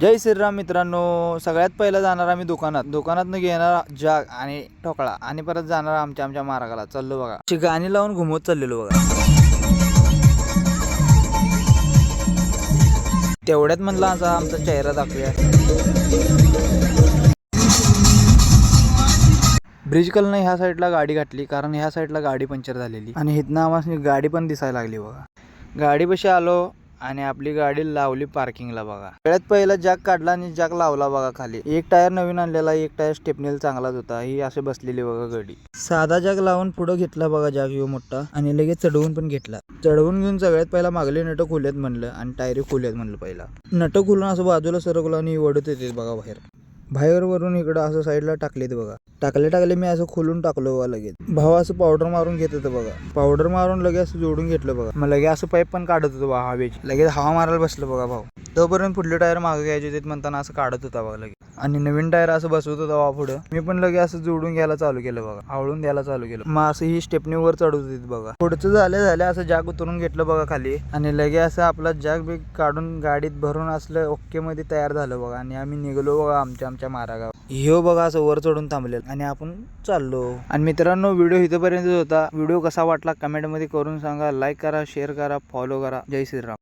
जय श्रीराम मित्रांनो, सगळ्यात पहिला जाणार आम्ही दुकानातनं घेणार जाग आणि ठोकळा आणि परत जाणार आमच्या मार्गाला चाललो बघा. अशी गाणी लावून घुमवत चाललेलो बघा. तेवढ्यात म्हणला असा आमचा चेहरा दाखवूया. ब्रिज कलनं ह्या साईडला गाडी घातली, कारण ह्या साईडला गाडी पंक्चर झालेली आणि इथनं आम्हाला गाडी पण दिसायला लागली बघा. गाडीपाशी आलो आणि आपली गाडी लावली पार्किंगला बघा. सगळ्यात पहिला जॅक काढला आणि जॅक लावला बघा खाली. एक टायर नवीन आणलेला, एक टायर स्टेपनेल चांगलाच होता. ही असे बसलेली बघा गाडी. साधा जॅक लावून पुढे घेतला बघा जॅक यो मोठा आणि लगेच चढवून पण घेतला. चढवून घेऊन सगळ्यात पहिला मागले नट खोल्यात म्हणलं आणि टायरी खोल्यात म्हणलं. पहिला नट खोलून असं बाजूला सरकलं आणि वडत येते बघा बाहेर वरून इकडं असं साईडला टाकलेत बघा. टाकले मी असं खोलून टाकलो बघा. लगेच भाऊ असं पावडर मारून घेत होतं बघा. पावडर मारून लगेच असं जोडून घेतलं बघा. मग लगेच असं पाईप पण काढत होतं बघा हवेची. लगेच हवा मारायला बसलं बघा भाऊ. तोपर्यंत पुढले टायर मागे घ्यायचे होते म्हणताना असं काढत होता बघा लगेच. आणि नवीन टायर असं बसवत होता बघा पुढं. मी पण लगेच असं जोडून घ्यायला चालू केलं बघा. आवळून द्यायला चालू केलं. मग असं ही स्टेपनीवर चढवत होती बघा. पुढचं झालं असं जॅक उतरून घेतलं बघा खाली आणि लगेच असं आपला जॅक बिग काढून गाडीत भरून असलं ओके मध्ये तयार झालं बघा. आणि आम्ही निघलो बघा आमच्या मारागाव. ह्यो बघा असं वर चढून थांबलेलं आणि आपण चाललो. आणि मित्रांनो, व्हिडिओ इथपर्यंत होता. व्हिडिओ कसा वाटला कमेंट मध्ये करून सांगा. लाईक करा, शेअर करा, फॉलो करा. जय श्रीराम.